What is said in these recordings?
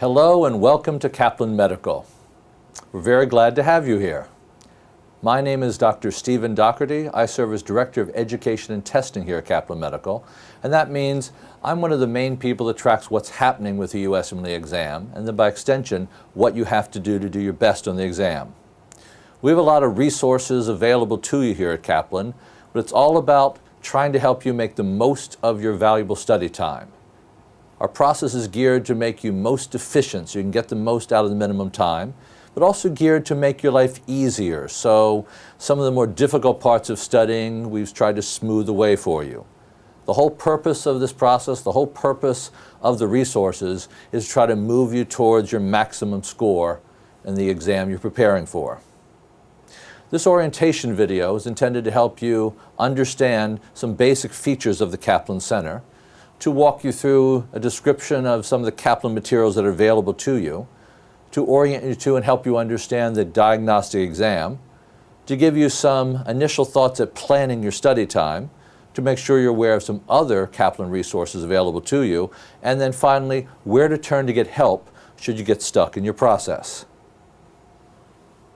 Hello and welcome to Kaplan Medical. We're very glad to have you here. My name is Dr. Stephen Doherty. I serve as Director of Education and Testing here at Kaplan Medical, and that means I'm one of the main people that tracks what's happening with the USMLE exam, and then by extension, what you have to do your best on the exam. We have a lot of resources available to you here at Kaplan, but it's all about trying to help you make the most of your valuable study time. Our process is geared to make you most efficient so you can get the most out of the minimum time, but also geared to make your life easier. So some of the more difficult parts of studying, we've tried to smooth the way for you. The whole purpose of this process, the whole purpose of the resources is to try to move you towards your maximum score in the exam you're preparing for. This orientation video is intended to help you understand some basic features of the Kaplan Center, to walk you through a description of some of the Kaplan materials that are available to you, to orient you to and help you understand the diagnostic exam, to give you some initial thoughts at planning your study time, to make sure you're aware of some other Kaplan resources available to you, and then finally, where to turn to get help should you get stuck in your process.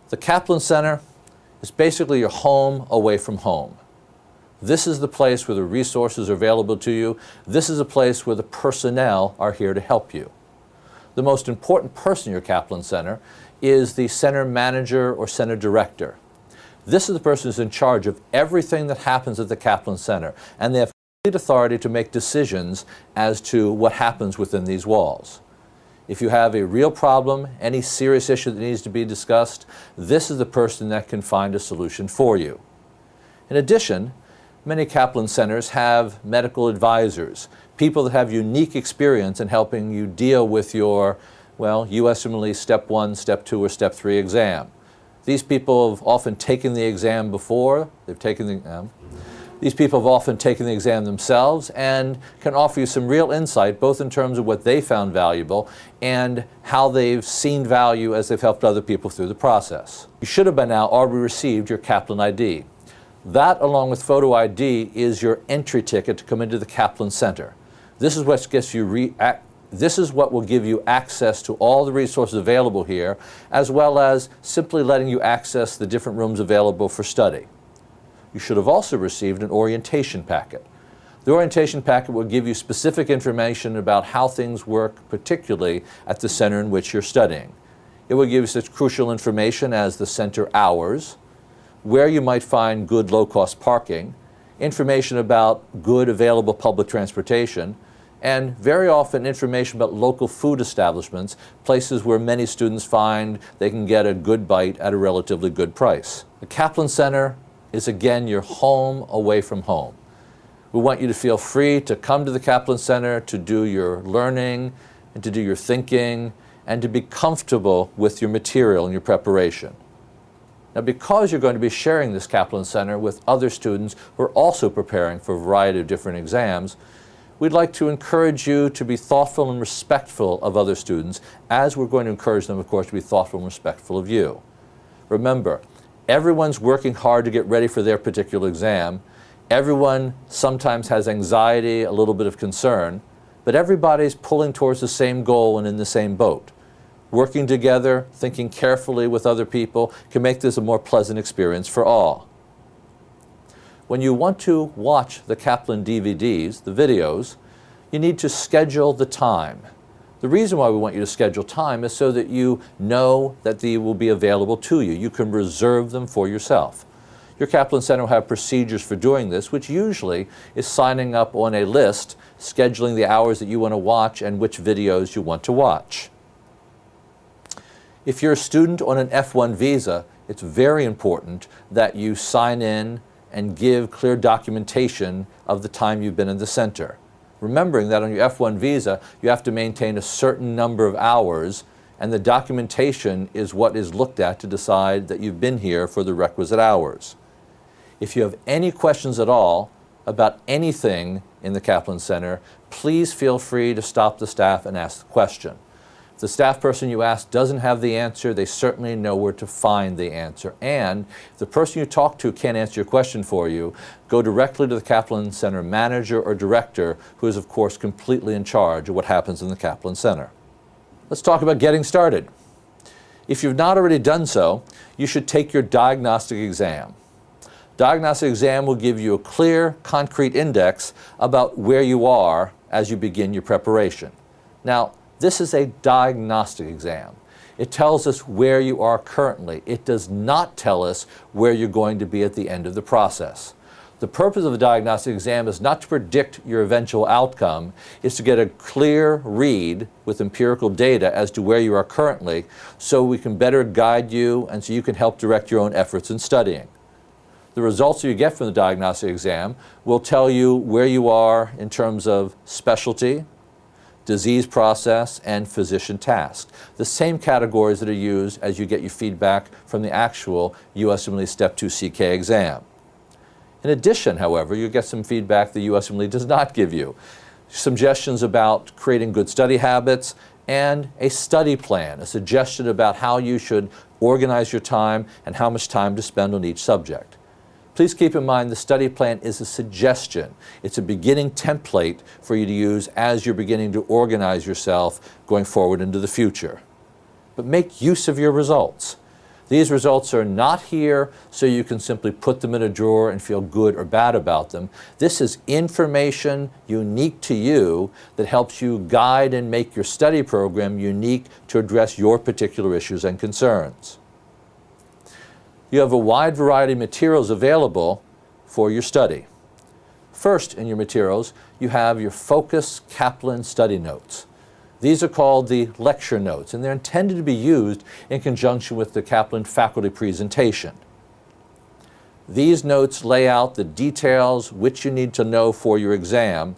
The Kaplan Center is basically your home away from home. This is the place where the resources are available to you. This is a place where the personnel are here to help you. The most important person in your Kaplan Center is the center manager or center director. This is the person who's in charge of everything that happens at the Kaplan Center, and they have complete authority to make decisions as to what happens within these walls. If you have a real problem, any serious issue that needs to be discussed, this is the person that can find a solution for you. In addition, many Kaplan Centers have medical advisors, people that have unique experience in helping you deal with your, USMLE Step 1, Step 2, or Step 3 exam. These people have often taken the exam before, These people have often taken the exam themselves and can offer you some real insight, both in terms of what they found valuable and how they've seen value as they've helped other people through the process. You should have by now already received your Kaplan ID. That, along with photo ID, is your entry ticket to come into the Kaplan Center. This is what will give you access to all the resources available here, as well as simply letting you access the different rooms available for study. You should have also received an orientation packet. The orientation packet will give you specific information about how things work, particularly at the center in which you're studying. It will give you such crucial information as the center hours, where you might find good low-cost parking, information about good available public transportation, and very often information about local food establishments, places where many students find they can get a good bite at a relatively good price. The Kaplan Center is again your home away from home. We want you to feel free to come to the Kaplan Center to do your learning and to do your thinking and to be comfortable with your material and your preparation. Now, because you're going to be sharing this Kaplan Center with other students who are also preparing for a variety of different exams, we'd like to encourage you to be thoughtful and respectful of other students, as we're going to encourage them, of course, to be thoughtful and respectful of you. Remember, everyone's working hard to get ready for their particular exam. Everyone sometimes has anxiety, a little bit of concern, but everybody's pulling towards the same goal and in the same boat. Working together, thinking carefully with other people can make this a more pleasant experience for all. When you want to watch the Kaplan DVDs, the videos, you need to schedule the time. The reason why we want you to schedule time is so that you know that they will be available to you. You can reserve them for yourself. Your Kaplan Center will have procedures for doing this, which usually is signing up on a list, scheduling the hours that you want to watch and which videos you want to watch. If you're a student on an F1 visa, it's very important that you sign in and give clear documentation of the time you've been in the center. Remembering that on your F1 visa, you have to maintain a certain number of hours, and the documentation is what is looked at to decide that you've been here for the requisite hours. If you have any questions at all about anything in the Kaplan Center, please feel free to stop the staff and ask the question. If the staff person you ask doesn't have the answer, they certainly know where to find the answer. And if the person you talk to can't answer your question for you, go directly to the Kaplan Center manager or director, who is, of course, completely in charge of what happens in the Kaplan Center. Let's talk about getting started. If you've not already done so, you should take your diagnostic exam. Diagnostic exam will give you a clear, concrete index about where you are as you begin your preparation. Now, this is a diagnostic exam. It tells us where you are currently. It does not tell us where you're going to be at the end of the process. The purpose of the diagnostic exam is not to predict your eventual outcome. It's to get a clear read with empirical data as to where you are currently so we can better guide you and so you can help direct your own efforts in studying. The results you get from the diagnostic exam will tell you where you are in terms of specialty, disease process, and physician task. The same categories that are used as you get your feedback from the actual USMLE Step 2 CK exam. In addition, however, you get some feedback the USMLE does not give you. Suggestions about creating good study habits and a study plan, a suggestion about how you should organize your time and how much time to spend on each subject. Please keep in mind the study plan is a suggestion. It's a beginning template for you to use as you're beginning to organize yourself going forward into the future. But make use of your results. These results are not here so you can simply put them in a drawer and feel good or bad about them. This is information unique to you that helps you guide and make your study program unique to address your particular issues and concerns. You have a wide variety of materials available for your study. First in your materials, you have your Focus Kaplan study notes. These are called the lecture notes, and they're intended to be used in conjunction with the Kaplan faculty presentation. These notes lay out the details which you need to know for your exam,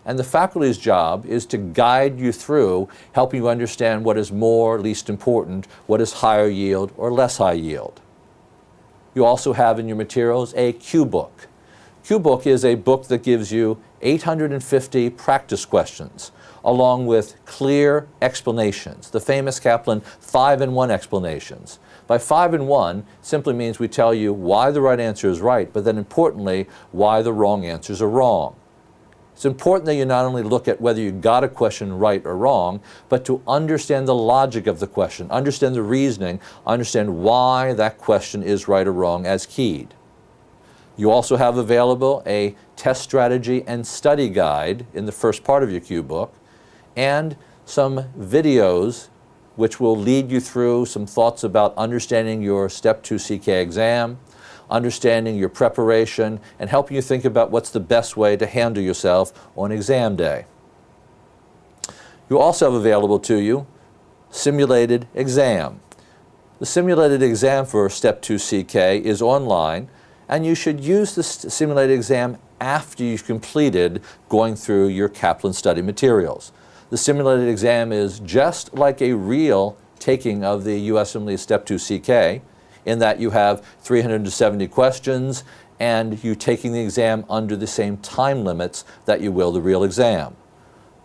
and the faculty's job is to guide you through, helping you understand what is more, least important, what is higher yield or less high yield. You also have in your materials a Q-book. Q-book is a book that gives you 850 practice questions, along with clear explanations, the famous Kaplan 5-in-1 explanations. By 5-in-1 simply means we tell you why the right answer is right, but then importantly, why the wrong answers are wrong. It's important that you not only look at whether you got a question right or wrong, but to understand the logic of the question, understand the reasoning, understand why that question is right or wrong as keyed. You also have available a test strategy and study guide in the first part of your Q-book, and some videos which will lead you through some thoughts about understanding your Step 2 CK exam, understanding your preparation, and helping you think about what's the best way to handle yourself on exam day. You also have available to you simulated exam. The simulated exam for Step 2 CK is online, and you should use the simulated exam after you've completed going through your Kaplan study materials. The simulated exam is just like a real taking of the USMLE Step 2 CK, in that you have 370 questions and you taking the exam under the same time limits that you will the real exam.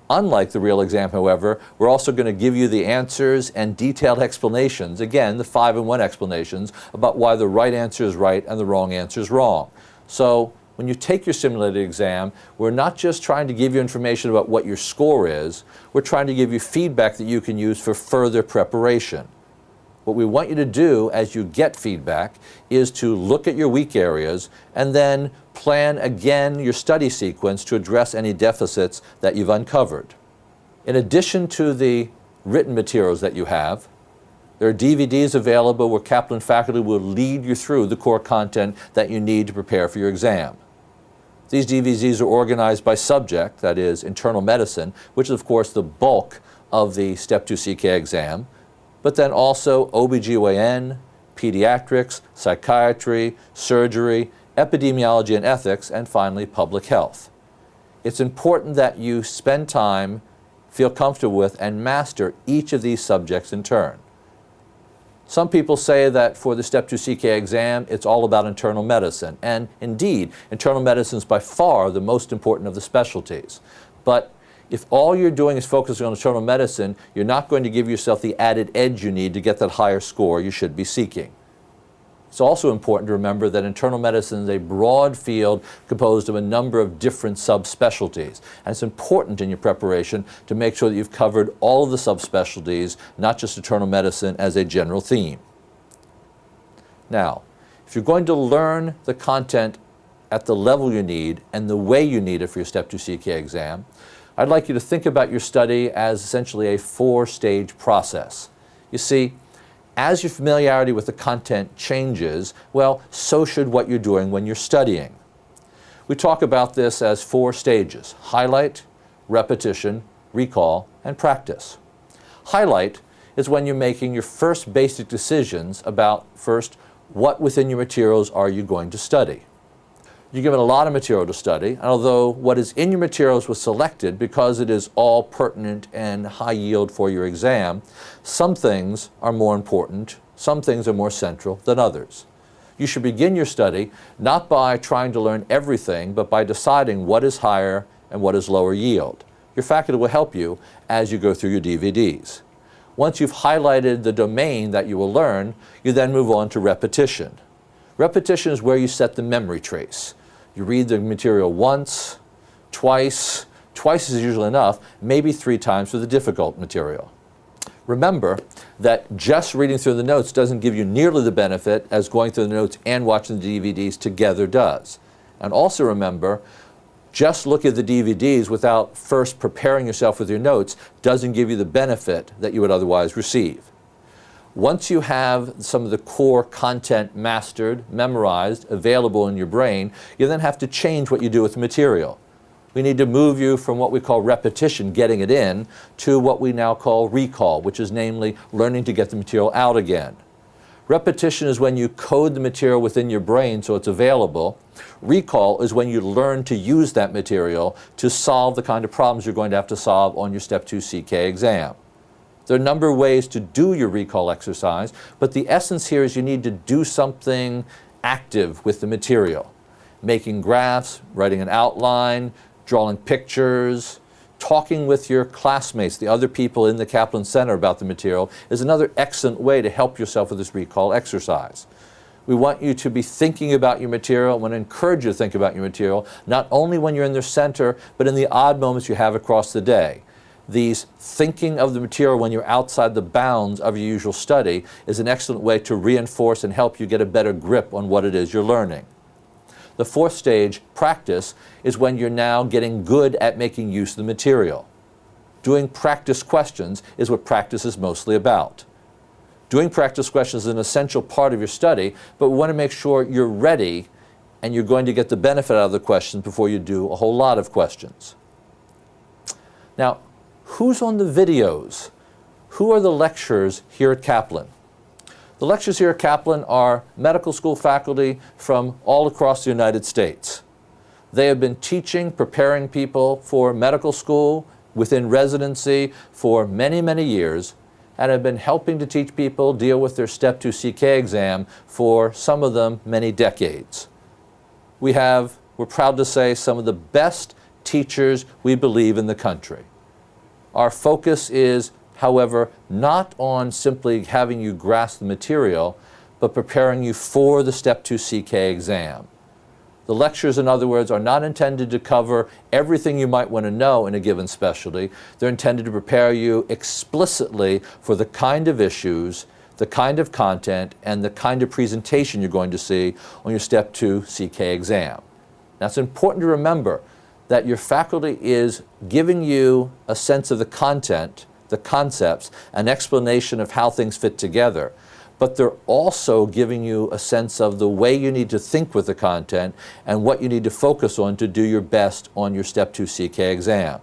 Unlike the real exam, however, we're also going to give you the answers and detailed explanations, again, the 5-in-1 explanations about why the right answer is right and the wrong answer is wrong. So when you take your simulated exam, we're not just trying to give you information about what your score is, we're trying to give you feedback that you can use for further preparation. What we want you to do as you get feedback is to look at your weak areas and then plan again your study sequence to address any deficits that you've uncovered. In addition to the written materials that you have, there are DVDs available where Kaplan faculty will lead you through the core content that you need to prepare for your exam. These DVDs are organized by subject, that is internal medicine, which is of course the bulk of the Step 2 CK exam, but then also OBGYN, pediatrics, psychiatry, surgery, epidemiology and ethics, and finally public health. It's important that you spend time, feel comfortable with, and master each of these subjects in turn. Some people say that for the Step 2 CK exam, it's all about internal medicine, and indeed, internal medicine is by far the most important of the specialties. But if all you're doing is focusing on internal medicine, you're not going to give yourself the added edge you need to get that higher score you should be seeking. It's also important to remember that internal medicine is a broad field composed of a number of different subspecialties. And it's important in your preparation to make sure that you've covered all of the subspecialties, not just internal medicine as a general theme. Now, if you're going to learn the content at the level you need and the way you need it for your Step 2 CK exam, I'd like you to think about your study as essentially a four-stage process. You see, as your familiarity with the content changes, well, so should what you're doing when you're studying. We talk about this as four stages: highlight, repetition, recall, and practice. Highlight is when you're making your first basic decisions about, first, what within your materials are you going to study. You're given a lot of material to study, and although what is in your materials was selected because it is all pertinent and high yield for your exam, some things are more important, some things are more central than others. You should begin your study not by trying to learn everything, but by deciding what is higher and what is lower yield. Your faculty will help you as you go through your DVDs. Once you've highlighted the domain that you will learn, you then move on to repetition. Repetition is where you set the memory trace. You read the material once, twice is usually enough, maybe 3 times for the difficult material. Remember that just reading through the notes doesn't give you nearly the benefit as going through the notes and watching the DVDs together does. And also remember, just looking at the DVDs without first preparing yourself with your notes doesn't give you the benefit that you would otherwise receive. Once you have some of the core content mastered, memorized, available in your brain, you then have to change what you do with the material. We need to move you from what we call repetition, getting it in, to what we now call recall, which is namely learning to get the material out again. Repetition is when you code the material within your brain so it's available. Recall is when you learn to use that material to solve the kind of problems you're going to have to solve on your Step 2 CK exam. There are a number of ways to do your recall exercise, but the essence here is you need to do something active with the material. Making graphs, writing an outline, drawing pictures, talking with your classmates, the other people in the Kaplan Center about the material, is another excellent way to help yourself with this recall exercise. We want you to be thinking about your material. We want to encourage you to think about your material, not only when you're in the center, but in the odd moments you have across the day. These thinking of the material when you're outside the bounds of your usual study is an excellent way to reinforce and help you get a better grip on what it is you're learning. The fourth stage, practice, is when you're now getting good at making use of the material. Doing practice questions is what practice is mostly about. Doing practice questions is an essential part of your study, but we want to make sure you're ready and you're going to get the benefit out of the questions before you do a whole lot of questions. Now, who's on the videos? Who are the lecturers here at Kaplan? The lecturers here at Kaplan are medical school faculty from all across the United States. They have been teaching, preparing people for medical school, within residency for many, many years, and have been helping to teach people deal with their Step 2 CK exam for some of them many decades. We're proud to say, some of the best teachers we believe in the country. Our focus is, however, not on simply having you grasp the material, but preparing you for the Step 2 CK exam. The lectures, in other words, are not intended to cover everything you might want to know in a given specialty. They're intended to prepare you explicitly for the kind of issues, the kind of content, and the kind of presentation you're going to see on your Step 2 CK exam. Now, it's important to remember that your faculty is giving you a sense of the content, the concepts, an explanation of how things fit together, but they're also giving you a sense of the way you need to think with the content and what you need to focus on to do your best on your Step 2 CK exam.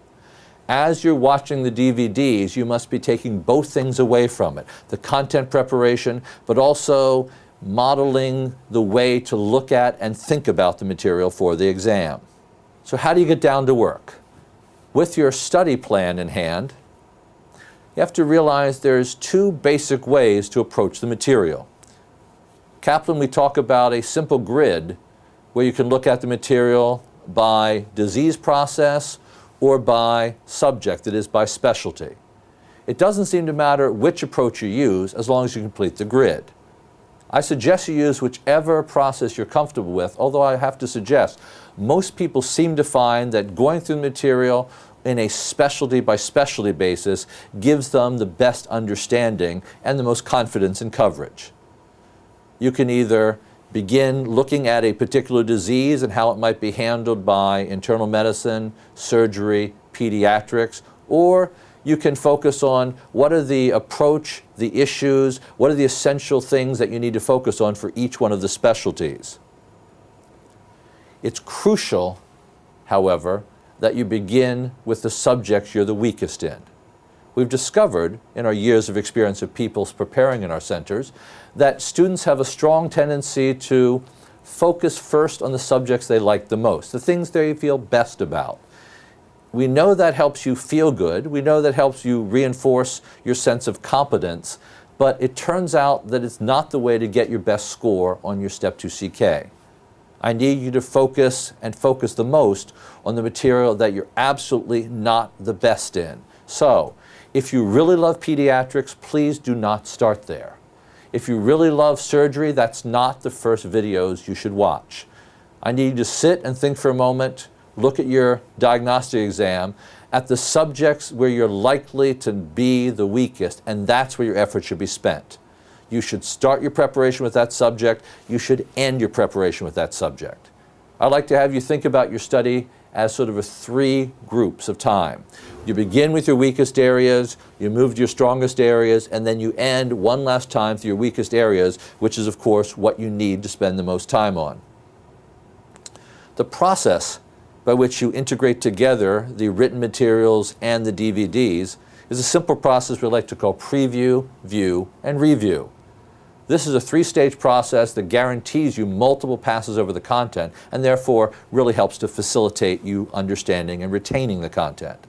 As you're watching the DVDs, you must be taking both things away from it, the content preparation, but also modeling the way to look at and think about the material for the exam. So how do you get down to work? With your study plan in hand, you have to realize there's 2 basic ways to approach the material. Kaplan, we talk about a simple grid where you can look at the material by disease process or by subject, that is, by specialty. It doesn't seem to matter which approach you use as long as you complete the grid. I suggest you use whichever process you're comfortable with, although I have to suggest most people seem to find that going through the material in a specialty by specialty basis gives them the best understanding and the most confidence in coverage. You can either begin looking at a particular disease and how it might be handled by internal medicine, surgery, pediatrics, or you can focus on what are the approach, the issues, what are the essential things that you need to focus on for each one of the specialties. It's crucial, however, that you begin with the subjects you're the weakest in. We've discovered in our years of experience of people preparing in our centers that students have a strong tendency to focus first on the subjects they like the most, the things they feel best about. We know that helps you feel good. We know that helps you reinforce your sense of competence, but it turns out that it's not the way to get your best score on your Step 2 CK. I need you to focus and focus the most on the material that you're absolutely not the best in. So, if you really love pediatrics, please do not start there. If you really love surgery, that's not the first videos you should watch. I need you to sit and think for a moment, look at your diagnostic exam, at the subjects where you're likely to be the weakest, and that's where your effort should be spent. You should start your preparation with that subject. You should end your preparation with that subject. I'd like to have you think about your study as sort of 3 groups of time. You begin with your weakest areas, you move to your strongest areas, and then you end one last time through your weakest areas, which is, of course, what you need to spend the most time on. The process by which you integrate together the written materials and the DVDs is a simple process we like to call preview, view, and review. This is a 3-stage process that guarantees you multiple passes over the content and therefore really helps to facilitate you understanding and retaining the content.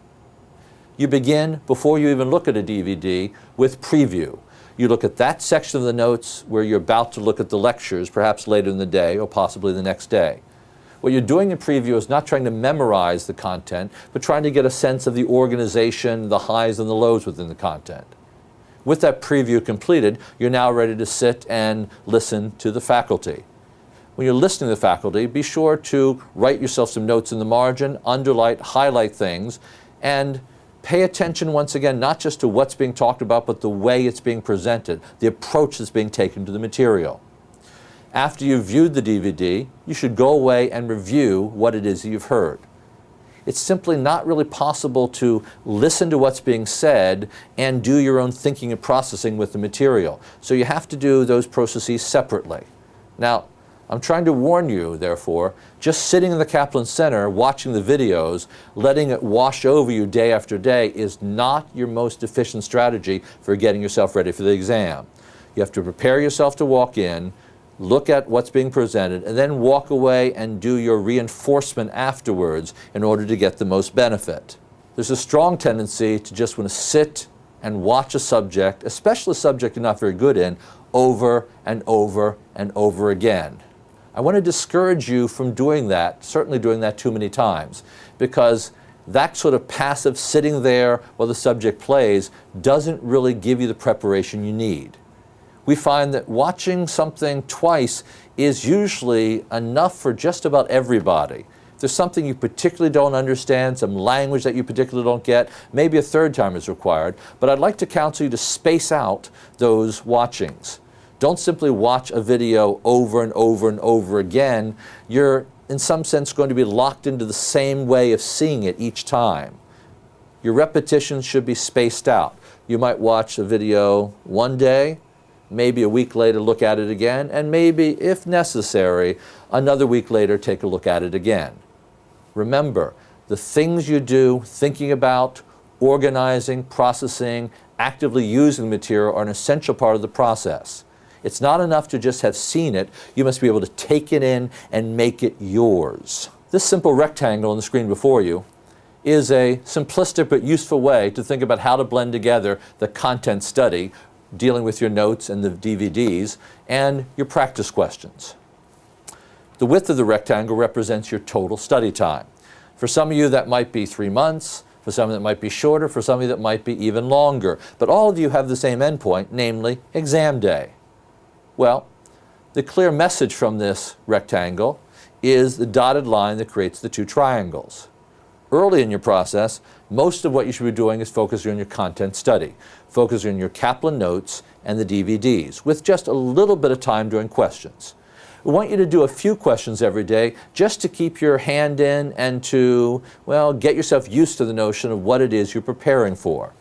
You begin, before you even look at a DVD, with preview. You look at that section of the notes where you're about to look at the lectures, perhaps later in the day or possibly the next day. What you're doing in preview is not trying to memorize the content, but trying to get a sense of the organization, the highs and the lows within the content. With that preview completed, you're now ready to sit and listen to the faculty. When you're listening to the faculty, be sure to write yourself some notes in the margin, underline, highlight things, and pay attention once again, not just to what's being talked about, but the way it's being presented, the approach that's being taken to the material. After you've viewed the DVD, you should go away and review what it is that you've heard. It's simply not really possible to listen to what's being said and do your own thinking and processing with the material. So you have to do those processes separately. Now, I'm trying to warn you, therefore, just sitting in the Kaplan Center watching the videos, letting it wash over you day after day is not your most efficient strategy for getting yourself ready for the exam. You have to prepare yourself to walk in, look at what's being presented, and then walk away and do your reinforcement afterwards in order to get the most benefit. There's a strong tendency to just want to sit and watch a subject, especially a subject you're not very good in, over and over and over again. I want to discourage you from doing that, certainly doing that too many times, because that sort of passive sitting there while the subject plays doesn't really give you the preparation you need. We find that watching something twice is usually enough for just about everybody. If there's something you particularly don't understand, some language that you particularly don't get, maybe a 3rd time is required, but I'd like to counsel you to space out those watchings. Don't simply watch a video over and over and over again. You're, in some sense, going to be locked into the same way of seeing it each time. Your repetitions should be spaced out. You might watch a video one day, maybe a week later look at it again, and maybe, if necessary, another week later take a look at it again. Remember, the things you do, thinking about, organizing, processing, actively using the material are an essential part of the process. It's not enough to just have seen it. You must be able to take it in and make it yours. This simple rectangle on the screen before you is a simplistic but useful way to think about how to blend together the content study, dealing with your notes and the DVDs, and your practice questions. The width of the rectangle represents your total study time. For some of you that might be 3 months, for some that might be shorter, for some of you that might be even longer. But all of you have the same endpoint, namely exam day. Well, The clear message from this rectangle is the dotted line that creates the two triangles. Early in your process, most of what you should be doing is focusing on your content study, focusing on your Kaplan notes and the DVDs, with just a little bit of time doing questions. We want you to do a few questions every day just to keep your hand in and to, well, get yourself used to the notion of what it is you're preparing for.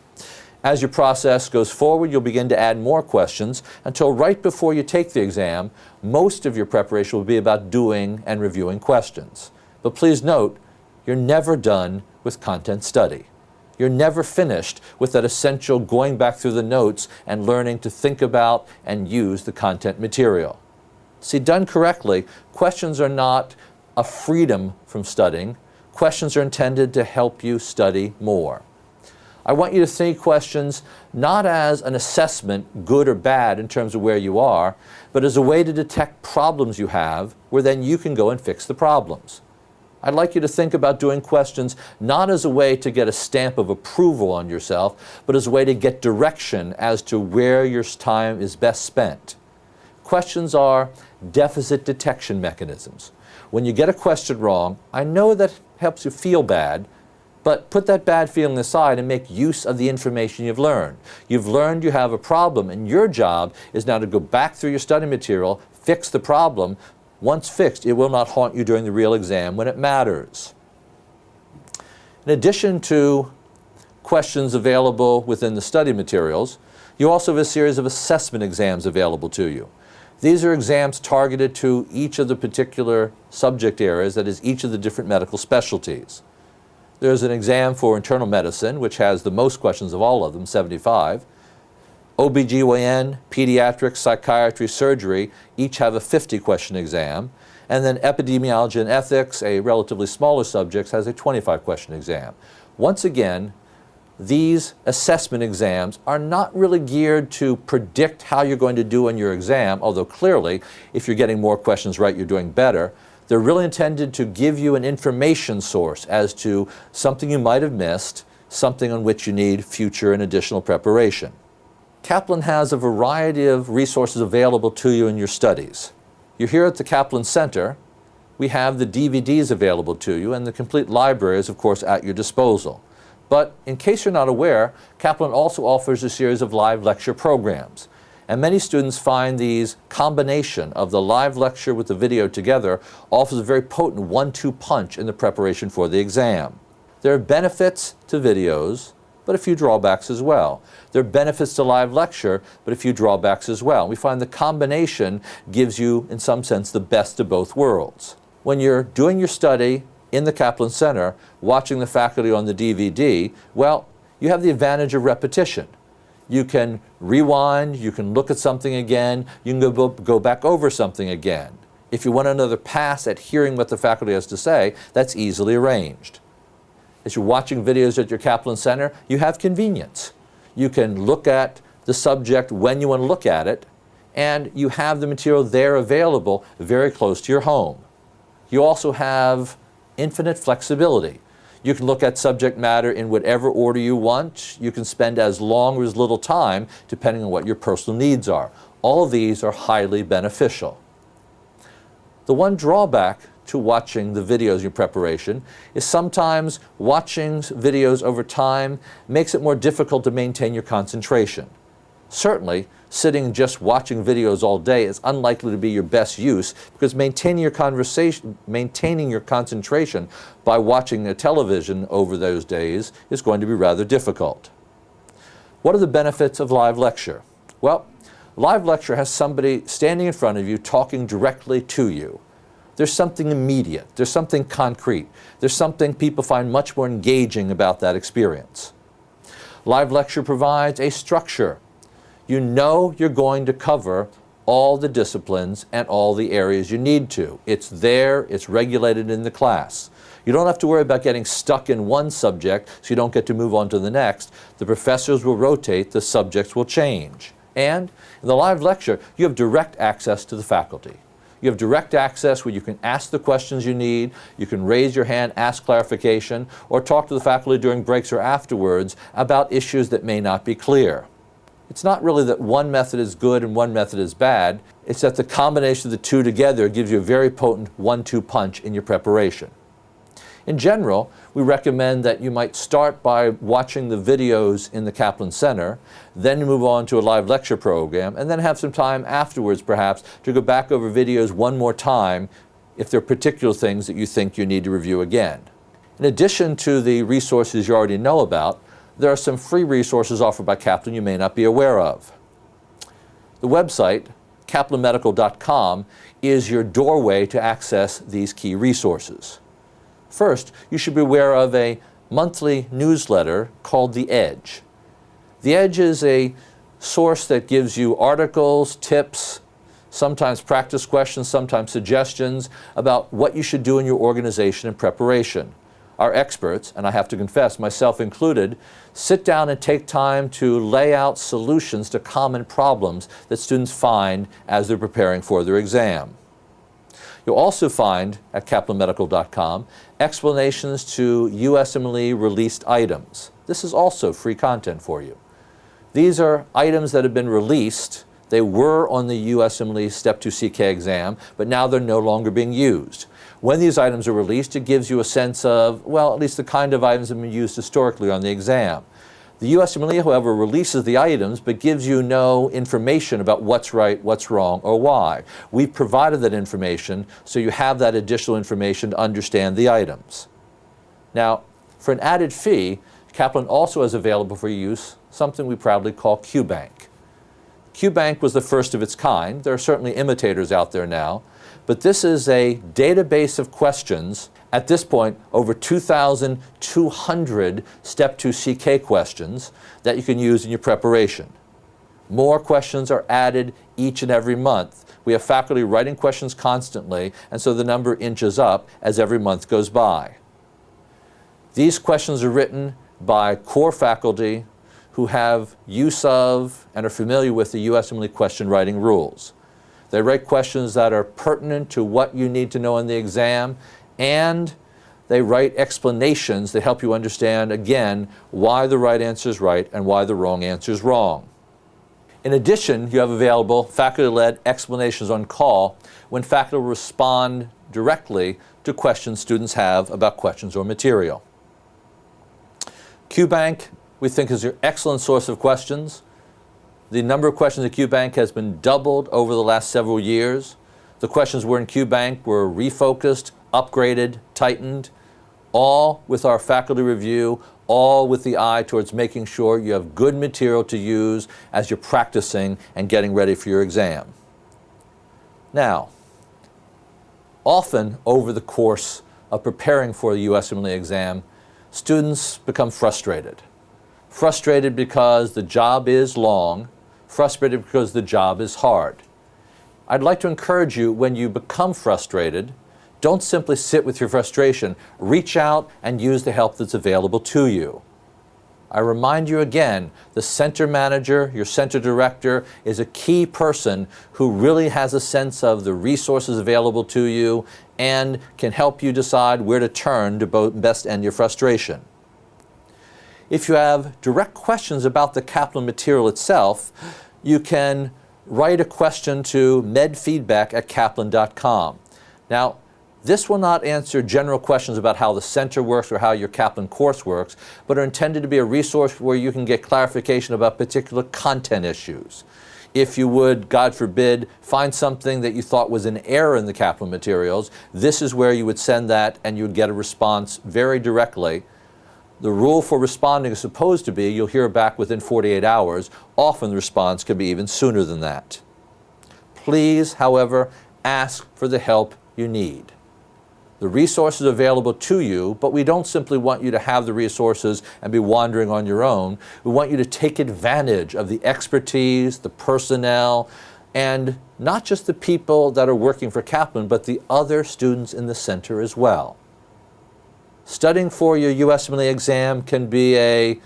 As your process goes forward, you'll begin to add more questions until right before you take the exam, most of your preparation will be about doing and reviewing questions. But please note, you're never done with content study. You're never finished with that essential going back through the notes and learning to think about and use the content material. See, done correctly, questions are not a freedom from studying. Questions are intended to help you study more. I want you to think questions not as an assessment, good or bad, in terms of where you are, but as a way to detect problems you have, where then you can go and fix the problems. I'd like you to think about doing questions not as a way to get a stamp of approval on yourself, but as a way to get direction as to where your time is best spent. Questions are deficit detection mechanisms. When you get a question wrong, I know that helps you feel bad, but put that bad feeling aside and make use of the information you've learned. You've learned you have a problem, and your job is now to go back through your study material, fix the problem. Once fixed, it will not haunt you during the real exam when it matters. In addition to questions available within the study materials, you also have a series of assessment exams available to you. These are exams targeted to each of the particular subject areas, that is, each of the different medical specialties. There's an exam for internal medicine, which has the most questions of all of them, 75. OBGYN, pediatrics, psychiatry, surgery, each have a 50-question exam. And then epidemiology and ethics, a relatively smaller subject, has a 25-question exam. Once again, these assessment exams are not really geared to predict how you're going to do in your exam, although clearly, if you're getting more questions right, you're doing better. They're really intended to give you an information source as to something you might have missed, something on which you need future and additional preparation. Kaplan has a variety of resources available to you in your studies. You're here at the Kaplan Center. We have the DVDs available to you, and the complete library is, of course, at your disposal. But in case you're not aware, Kaplan also offers a series of live lecture programs. And many students find these combination of the live lecture with the video together offers a very potent one-two punch in the preparation for the exam. There are benefits to videos, but a few drawbacks as well. There are benefits to live lecture, but a few drawbacks as well. We find the combination gives you, in some sense, the best of both worlds. When you're doing your study in the Kaplan Center, watching the faculty on the DVD, well, you have the advantage of repetition. You can rewind, you can look at something again, you can go back over something again. If you want another pass at hearing what the faculty has to say, that's easily arranged. As you're watching videos at your Kaplan Center, you have convenience. You can look at the subject when you want to look at it, and you have the material there available very close to your home. You also have infinite flexibility. You can look at subject matter in whatever order you want. You can spend as long or as little time, depending on what your personal needs are. All of these are highly beneficial. The one drawback to watching the videos in your preparation is sometimes watching videos over time makes it more difficult to maintain your concentration. Certainly, sitting just watching videos all day is unlikely to be your best use, because maintaining your concentration by watching a television over those days is going to be rather difficult. What are the benefits of live lecture? Well, live lecture has somebody standing in front of you talking directly to you. There's something immediate, there's something concrete, there's something people find much more engaging about that experience. Live lecture provides a structure. You know you're going to cover all the disciplines and all the areas you need to. It's there, it's regulated in the class. You don't have to worry about getting stuck in one subject so you don't get to move on to the next. The professors will rotate, the subjects will change. And in the live lecture, you have direct access to the faculty. You have direct access where you can ask the questions you need, you can raise your hand, ask clarification, or talk to the faculty during breaks or afterwards about issues that may not be clear. It's not really that one method is good and one method is bad. It's that the combination of the two together gives you a very potent 1-2 punch in your preparation. In general, we recommend that you might start by watching the videos in the Kaplan Center, then move on to a live lecture program, and then have some time afterwards perhaps to go back over videos one more time if there are particular things that you think you need to review again. In addition to the resources you already know about, there are some free resources offered by Kaplan you may not be aware of. The website, kaplanmedical.com, is your doorway to access these key resources. First, you should be aware of a monthly newsletter called The Edge. The Edge is a source that gives you articles, tips, sometimes practice questions, sometimes suggestions about what you should do in your organization and preparation. Our experts, and I have to confess, myself included, sit down and take time to lay out solutions to common problems that students find as they're preparing for their exam. You'll also find at kaplanmedical.com explanations to USMLE released items. This is also free content for you. These are items that have been released. They were on the USMLE Step 2 CK exam, but now they're no longer being used. When these items are released, it gives you a sense of, well, at least the kind of items that have been used historically on the exam. The USMLE, however, releases the items but gives you no information about what's right, what's wrong, or why. We've provided that information so you have that additional information to understand the items. Now, for an added fee, Kaplan also has available for use something we proudly call QBank. QBank was the first of its kind. There are certainly imitators out there now, but this is a database of questions. At this point, over 2,200 Step 2 CK questions that you can use in your preparation. More questions are added each and every month. We have faculty writing questions constantly, and so the number inches up as every month goes by. These questions are written by core faculty who have use of and are familiar with the USMLE question writing rules. They write questions that are pertinent to what you need to know in the exam, and they write explanations that help you understand, again, why the right answer is right and why the wrong answer is wrong. In addition, you have available faculty-led explanations on call when faculty respond directly to questions students have about questions or material. QBank, we think, is an excellent source of questions. The number of questions in QBank has been doubled over the last several years. The questions were in QBank were refocused, upgraded, tightened, all with our faculty review, all with the eye towards making sure you have good material to use as you're practicing and getting ready for your exam. Now, often over the course of preparing for the USMLE exam, students become frustrated. Frustrated because the job is long, frustrated because the job is hard. I'd like to encourage you, when you become frustrated, don't simply sit with your frustration. Reach out and use the help that's available to you. I remind you again, the center manager, your center director, is a key person who really has a sense of the resources available to you and can help you decide where to turn to best end your frustration. If you have direct questions about the Kaplan material itself, you can write a question to medfeedback@kaplan.com. Now, this will not answer general questions about how the center works or how your Kaplan course works, but are intended to be a resource where you can get clarification about particular content issues. If you would, God forbid, find something that you thought was an error in the Kaplan materials, this is where you would send that and you would get a response very directly. The rule for responding is supposed to be you'll hear back within 48 hours. Often the response can be even sooner than that. Please, however, ask for the help you need. The resources are available to you, but we don't simply want you to have the resources and be wandering on your own. We want you to take advantage of the expertise, the personnel, and not just the people that are working for Kaplan, but the other students in the center as well. Studying for your USMLE exam can be an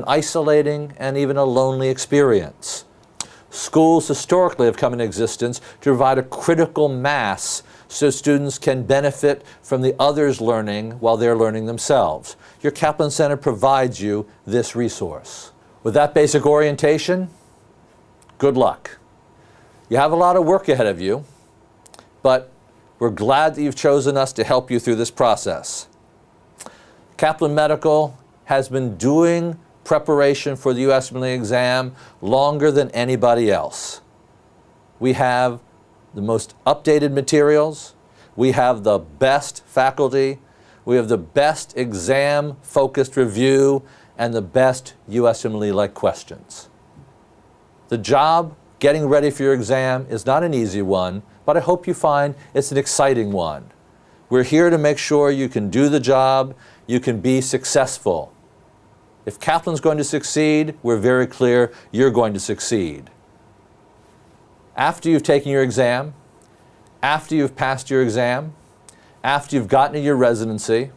isolating and even a lonely experience. Schools historically have come into existence to provide a critical mass so students can benefit from the others' learning while they're learning themselves. Your Kaplan Center provides you this resource. With that basic orientation, good luck. You have a lot of work ahead of you, but we're glad that you've chosen us to help you through this process. Kaplan Medical has been doing preparation for the USMLE exam longer than anybody else. We have the most updated materials, we have the best faculty, we have the best exam-focused review, and the best USMLE-like questions. The job getting ready for your exam is not an easy one, but I hope you find it's an exciting one. We're here to make sure you can do the job, you can be successful. If Kaplan's going to succeed, we're very clear you're going to succeed. After you've taken your exam, after you've passed your exam, after you've gotten to your residency,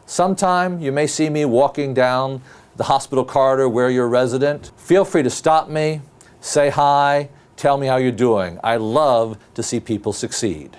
sometime you may see me walking down the hospital corridor where you're a resident. Feel free to stop me, say hi, tell me how you're doing. I love to see people succeed.